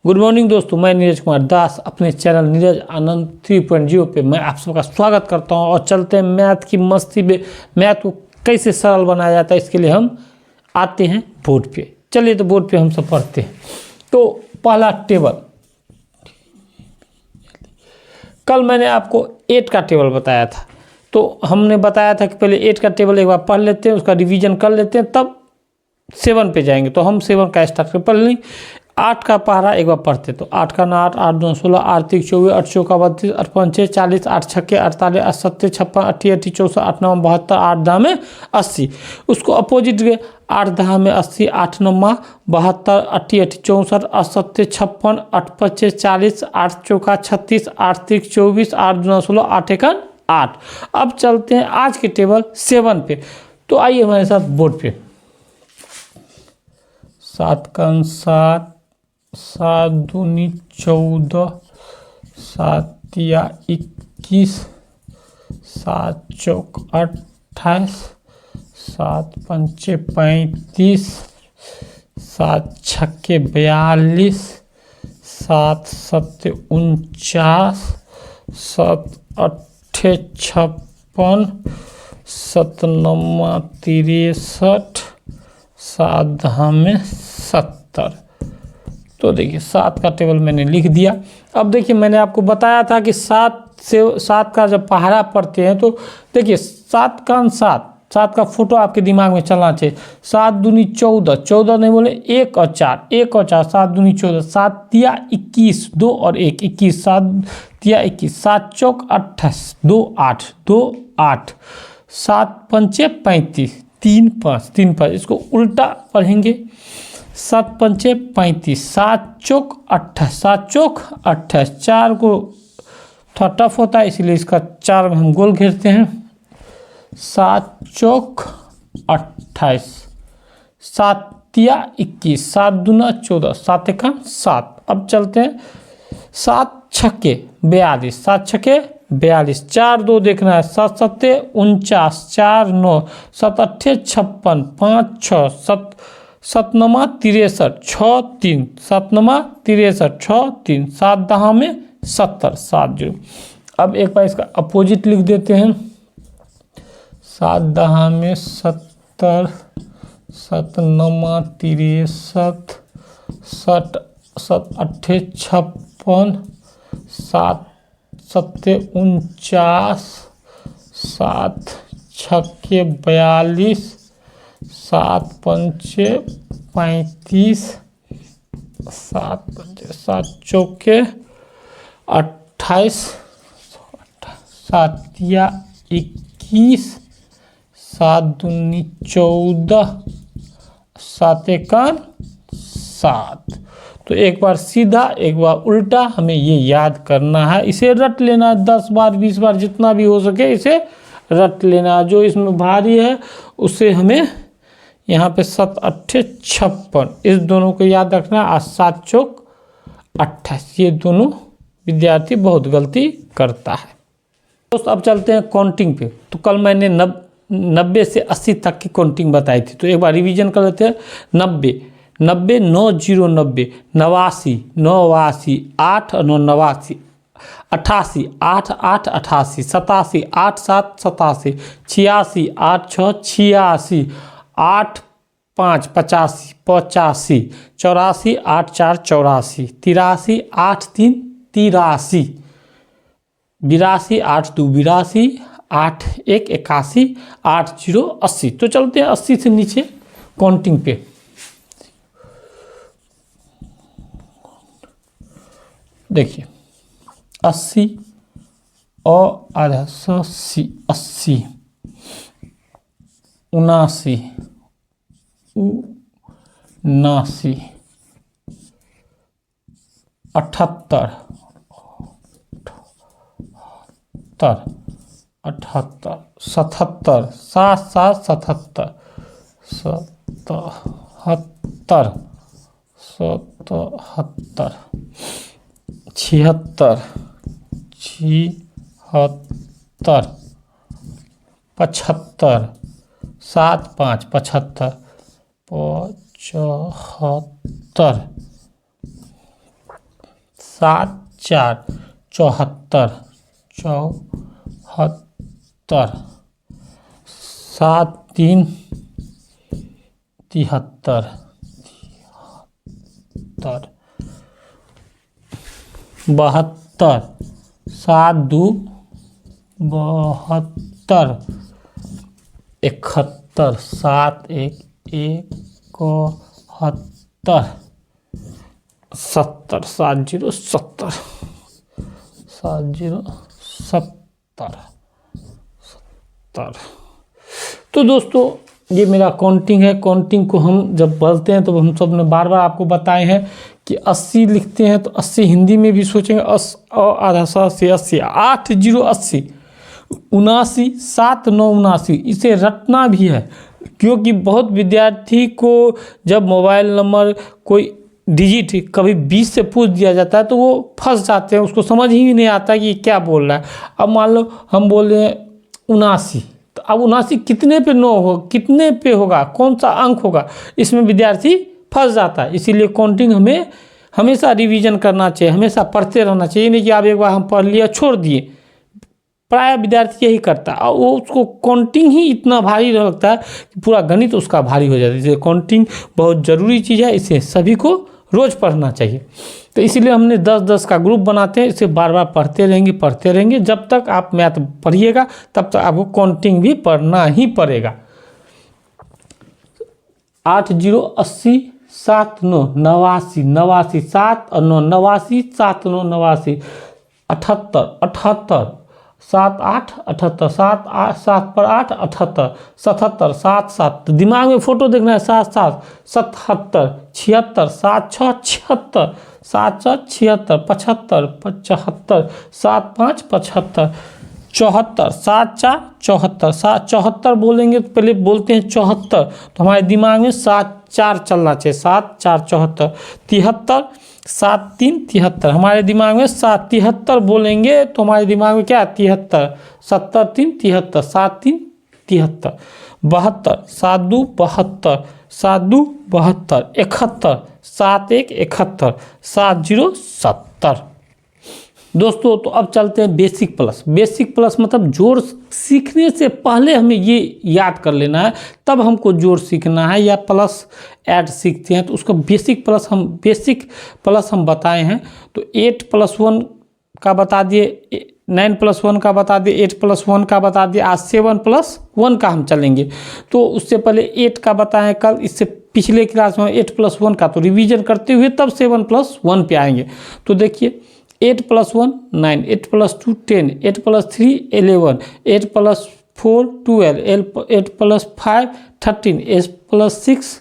Good morning दोस्तों, मैं नीरज कुमार दास अपने चैनल नीरज आनंद 3.0 पे मैं आप सबका स्वागत करता हूं। और चलते हैं मैथ की मस्ती में। मैथ को कैसे सरल बनाया जाता है इसके लिए हम आते हैं बोर्ड पे। चलिए तो बोर्ड पे हम सब पढ़ते हैं। तो पहला टेबल, कल मैंने आपको 8 का टेबल बताया था। तो हमने बताया था कि पहले 8 का टेबल एक बार पढ़ लेते हैं, उसका रिवीजन कर लेते हैं, तब 7 पे जाएंगे। तो हम 7 का स्टार्ट कर पढ़ लें। 8 का पहरा एक बार पढ़ते, तो 8 का 8, 8 2 16, 8 3 24, 8 चौका 32, 8 5 6 40, 8 छक्के 48, 8 7 56, 88 84, 8 9 72, 8 10 में 80। उसको अपोजिट गए, 8 10 में 80, 8 9 72, 88 64, 8 7 56, 8 5 40, 8 चौका 36, 8 3 24, 8 2 16, 8 1 8। अब चलते हैं आज के टेबल 7 पे। तो आइए हमारे साथ बोर्ड पे। 7 का 7, 7 दूनी 14, 7 तिया 21, 7 चौक 28, 7 पंचे 35, 7 छक्के 42, 7 सत्ते 49, 7 अट्ठे 56, 7 नौमा 63, 7 दहा में 70। तो देखिए 7 का टेबल मैंने लिख दिया। अब देखिए मैंने आपको बताया था कि 7 का जब पहाड़ा पढ़ते हैं तो देखिए 7 का 7 का फोटो आपके दिमाग में चलना चाहिए। 7 दूनी 14, 14 नहीं बोले 1 और 4, 1 और 4, 7 दूनी 14, 7 तिया 21, 2 और 1 21, 7 तिया 21, 7 चौक 28, 2 8, 2 8, 7 पंचे 35, 3 5, 3 5। इसको उल्टा पढ़ेंगे, 7 पंचे 35, 7 चौक 28, 7 चौक 28। 4 को थोड़ा टफ होता है इसलिए इसका 4 में हम गोल घेरते हैं। 7 चौक 28, 7 तिया 21, 7 दूना 14, 7 एका 7। अब चलते हैं 7 छक्के 42, 7 छक्के 42, 4 2 देखना है। 7 सत्ते 49, 4 9, 7 अट्ठे 56, 5 6, 7 नमा 63, 6 3, 7 नमा 63, 6 3, 7 दहा में 70, 7 0। अब एक बार इसका अपोजिट लिख देते हैं। 7 दहा में 70, 7 नमा 63, 7 अट्ठे 56, 7 सत्ते 49, 7 छक्के 42, 7 पंचे 35, 7 चौके 28, 7 तिया 21, 7 दूनी 14, 7 एका 7। तो एक बार सीधा एक बार उल्टा हमें ये याद करना है। इसे रट लेना है 10 बार 20 बार जितना भी हो सके इसे रट लेना। जो इसमें भारी है उसे हमें यहाँ पे 7 अट्ठे 56, इस दोनों को याद रखना। 7 चौक 28, ये दोनों विद्यार्थी बहुत गलती करता है। दोस्तों अब चलते हैं काउंटिंग पे। तो कल मैंने 90 से 80 तक की काउंटिंग बताई थी, तो एक बार रिवीजन कर लेते हैं। 90 90 9 0 90, 89 89, 8 9 89, 88 8 8 88, 87 8 7 87, 86 8 6 86, 8 5 85 85, 84 8 4 84, 83 8 3 83, 82 8 2 82, 8 1 81, 8 0 80। तो चलते हैं 80 से नीचे काउंटिंग पे। देखिए 80 और आधा 80, 80 79 79, 78 78, 77 7 7 77, 77 77, 76 76, 75 7 5 75, 75, 7 4 74 74 7 3 73 72 7 2 72 71 7 1 71 70 70 70 70 70 70। तो दोस्तों ये मेरा काउंटिंग है। काउंटिंग को हम जब बोलते हैं तो हम सब ने बार बार आपको बताए हैं कि 80 लिखते हैं तो 80 हिंदी में भी सोचेंगे आधा से 80 8 0 80 79 7 9 79। इसे रटना भी है क्योंकि बहुत विद्यार्थी को जब मोबाइल नंबर कोई डिजिट कभी 20 से पूछ दिया जाता है तो वो फंस जाते हैं, उसको समझ ही नहीं आता कि क्या बोल रहा है। अब मान लो हम बोल रहे हैं 79, तो अब 79 कितने पे 9 हो, कितने पे होगा, कौन सा अंक होगा, इसमें विद्यार्थी फंस जाता है। इसीलिए काउंटिंग हमें हमेशा रिवीजन करना चाहिए, हमेशा पढ़ते रहना चाहिए। नहीं कि आप एक बार हम पढ़ लिया छोड़ दिए, प्राय विद्यार्थी यही करता है और वो उसको काउंटिंग ही इतना भारी लगता है कि पूरा गणित उसका भारी हो जाता है। इसलिए काउंटिंग बहुत ज़रूरी चीज़ है, इसे सभी को रोज़ पढ़ना चाहिए। तो इसीलिए हमने 10-10 का ग्रुप बनाते हैं, इसे बार बार पढ़ते रहेंगे। जब तक आप मैथ पढ़िएगा तब तक आपको काउंटिंग भी पढ़ना ही पड़ेगा। 8 0 80 7 9 89 89 7 और 9 89 7 9 89 78 78 7 8 78 7 8 7 पर 8 78 77 7 7। दिमाग में फोटो देखना है, 7 7 77 76 7 6 76 7 6 76 75 75 7 5 75 74 7 4 74 7 74 बोलेंगे तो पहले बोलते हैं 74, तो हमारे दिमाग में 7 4 चलना चाहिए, 7 4 74 73 7 3 73। हमारे दिमाग में 7 73 बोलेंगे तो हमारे दिमाग में क्या 73 70 3 73 7 3 73 72 7 2 72 7 2 72 71 7 1 71 7 0 70। दोस्तों तो अब चलते हैं बेसिक प्लस। बेसिक प्लस मतलब जोड़ सीखने से पहले हमें ये याद कर लेना है, तब हमको जोड़ सीखना है या प्लस ऐड सीखते हैं तो उसका बेसिक प्लस हम बताए हैं। तो 8 + 1 का बता दिए, 9 + 1 का बता दिए, 8 + 1 का बता दिए, आज 7 + 1 का हम चलेंगे। तो उससे पहले 8 का बताएं कल, इससे पिछले क्लास में 8 + 1 का तो रिवीजन करते हुए तब 7 + 1 पे आएंगे। तो देखिए 8 + 1 9, 8 + 2 10, 8 + 3 11, 8 + 4 12, 8 + 5 13, 8 + 6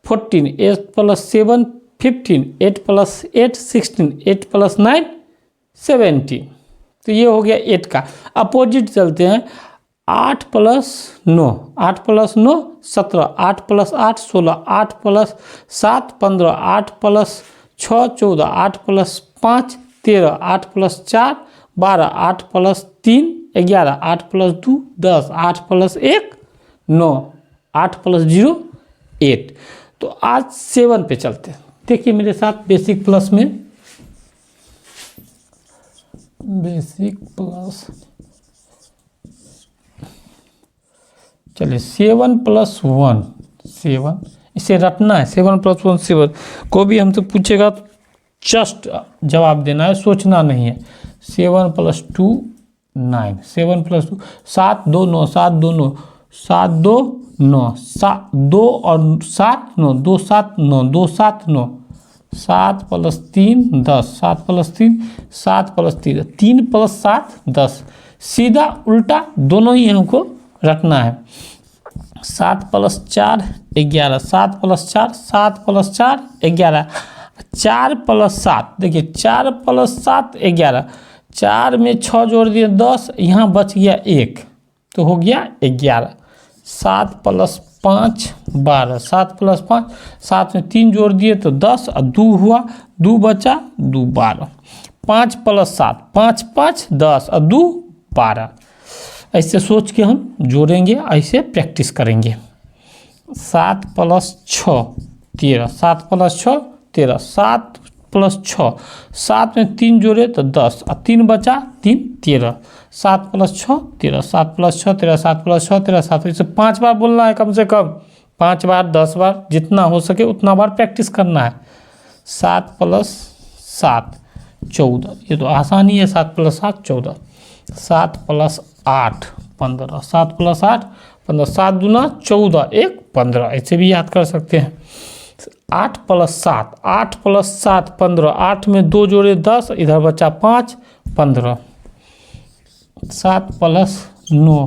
14, 8 + 7 15, 8 + 8 16, 8 + 9 17। तो ये हो गया 8 का। अपोजिट चलते हैं 8 + 9, 8 + 9 17, 8 + 8 16, 8 + 7 15, 8 + 6 14, 8 + 5 13, 8 + 4 12, 8 + 3 11, 8 + 2 10, 8 + 1 9, 8 + 0 8। तो आज 7 पे चलते हैं। देखिए मेरे साथ बेसिक प्लस में, बेसिक प्लस चलिए 7 + 1 7, इसे रटना है। 7 + 1 7। को भी हमसे पूछेगा तो जस्ट जवाब देना है, सोचना नहीं है। 7 + 2 9, 7 + 2 7 2 9 7 2 9 7 2 9 7 2 और 7 9 2 7 9 2 7 9 7 + 3 10, 7 + 3 7 + 3 3 + 7 10। सीधा उल्टा दोनों ही हमको रखना है। 7 + 4 11, 7 + 4 7 + 4 11, 4 + 7 देखिए 4 + 7 11, 4 में 6 जोड़ दिए 10, यहाँ बच गया 1 तो हो गया 11। 7 + 5 12, 7 + 5 7 में 3 जोड़ दिए तो 10 और 2 हुआ, 2 बचा 2 12। 5 + 7 5 5 10 और 2 12। ऐसे सोच के हम जोड़ेंगे, ऐसे प्रैक्टिस करेंगे। 7 + 6 13, 7 + 6 13, 7 प्लस 6, 7 में 3 जोड़े तो 10 और 3 बचा 3 13, 7 प्लस 6 13, 7 प्लस 6 13, 7 प्लस 6 13, 7, इसे 5 बार बोलना है कम से कम, 5 बार 10 बार जितना हो सके उतना बार प्रैक्टिस करना है। 7 प्लस 7 14, ये तो आसानी है, 7 प्लस 7 14, 7 प्लस 8 15, 7 प्लस 8 15, 7 दूना 14 1 15, ऐसे भी याद कर सकते हैं। 8 प्लस 7 8 प्लस 7 15, 8 में 2 जोड़े 10, इधर बचा 5 15, 7 प्लस 9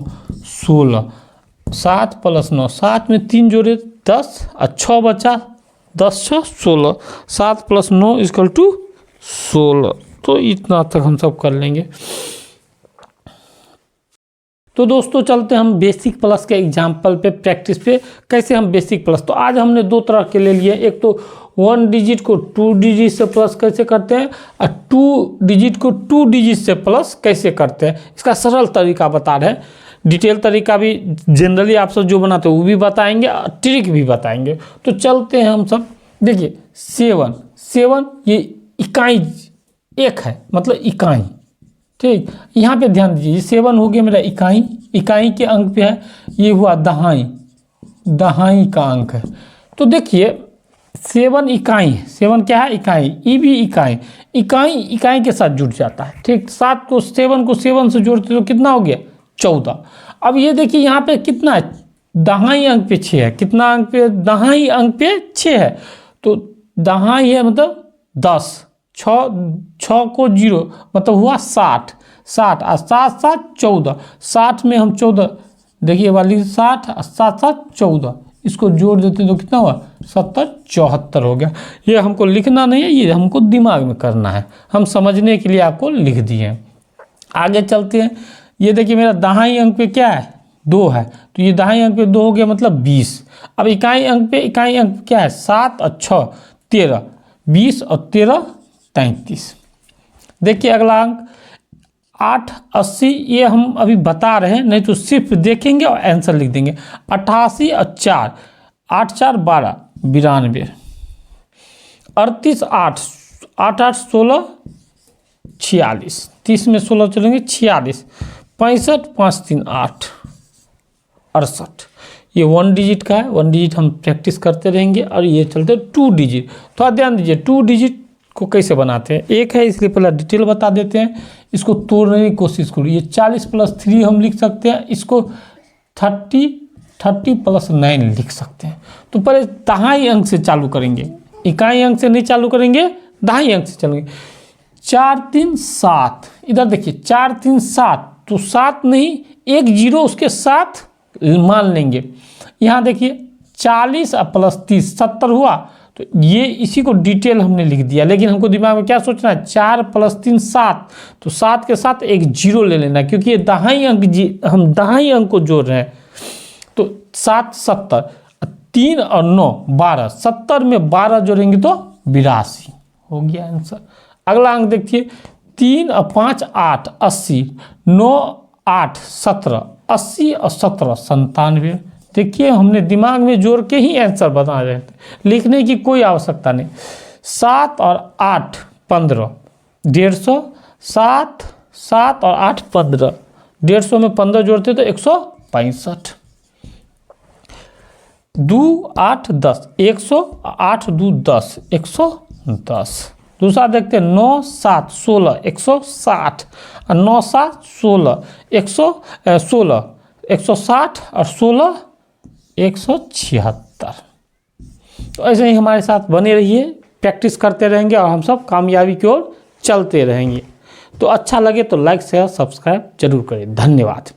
16, 7 प्लस 9, 7 में 3 जोड़े 10 और 6 बचा 10 6 16, 7 प्लस 9 इक्वल टू 16। तो इतना तक हम सब कर लेंगे। तो दोस्तों चलते हम बेसिक प्लस के एग्जाम्पल पे, प्रैक्टिस पे, कैसे हम बेसिक प्लस। तो आज हमने 2 तरह के ले लिए, एक तो 1 डिजिट को 2 डिजिट से प्लस कैसे करते हैं और 2 डिजिट को 2 डिजिट से प्लस कैसे करते हैं। इसका सरल तरीका बता रहे हैं, डिटेल तरीका भी जनरली आप सब जो बनाते हो वो भी बताएंगे और ट्रिक भी बताएंगे। तो चलते हैं हम सब। देखिए 7 ये इकाई 1 है, मतलब इकाई, ठीक। यहाँ पे ध्यान दीजिए, 7 हो गया मेरा इकाई के अंक पे है, ये हुआ दहाई का अंक है। तो देखिए 7 इकाई है, 7 क्या है इकाई, ये भी इकाई के साथ जुड़ जाता है, ठीक। 7 को 7 से जोड़ते तो कितना हो गया 14। अब ये देखिए यहाँ पे कितना है, दहाई अंक पे 6 है, कितना अंक पे, दहाई अंक पे 6 है, तो दहाई है मतलब 10, 6 को 0 मतलब हुआ 60 और 7 7 14, 60 में हम 14, देखिए वाली 60 और 7 7 14, इसको जोड़ देते तो कितना हुआ 70 74 हो गया। ये हमको लिखना नहीं है, ये हमको दिमाग में करना है, हम समझने के लिए आपको लिख दिए हैं। आगे चलते हैं। ये देखिए मेरा दहाई अंक पे क्या है 2 है, तो ये दहाई अंक पे 2 हो गया मतलब 20। अब इकाई अंक पे क्या है 7 और 6 13, 20 और 13 33। देखिए अगला अंक 8 80, ये हम अभी बता रहे हैं, नहीं तो सिर्फ देखेंगे और आंसर लिख देंगे। 88 और 4 8 4 12 92, 38 8 8 8 16 46, 30 में 16 चलेंगे 46, 65 5 3 8 68। ये 1 डिजिट का है, 1 डिजिट हम प्रैक्टिस करते रहेंगे। और ये चलते 2 डिजिट, थोड़ा ध्यान दीजिए 2 डिजिट को कैसे बनाते हैं। एक है इसलिए पहले डिटेल बता देते हैं, इसको तोड़ने की कोशिश करो। ये 40 + 3 हम लिख सकते हैं, इसको 30 + 9 लिख सकते हैं। तो पहले दहाई अंक से चालू करेंगे, इकाई अंक से नहीं चालू करेंगे, दहाई अंक से चलेंगे। 4 3 7, इधर देखिए 4 3 7, तो 7 नहीं 1 0 उसके साथ मान लेंगे। यहाँ देखिए 40 + 30 70 हुआ, तो ये इसी को डिटेल हमने लिख दिया। लेकिन हमको दिमाग में क्या सोचना है, 4 + 3 7, तो 7 के साथ 1 0 ले लेना, क्योंकि ये दहाई अंक हम दहाई अंक को जोड़ रहे हैं। तो 7 70, 3 और 9 12, 70 में 12 जोड़ेंगे तो 82 हो गया आंसर। अगला अंक देखिए 3 और 5 8 80, 9 8 17, 80 और 17 97। देखिए हमने दिमाग में जोड़ के ही आंसर बता रहे थे, लिखने की कोई आवश्यकता नहीं। 7 और 8 15, 150, 7 और 8 15, 150 में 15 जोड़ते तो 165। 2 8 10, 100, 8 2 10, 110। दूसरा देखते हैं 9 7 16, 160, और 9 7 16, 116, 160 और 16 176। तो ऐसे ही हमारे साथ बने रहिए, प्रैक्टिस करते रहेंगे और हम सब कामयाबी की ओर चलते रहेंगे। तो अच्छा लगे तो लाइक शेयर सब्सक्राइब जरूर करें। धन्यवाद।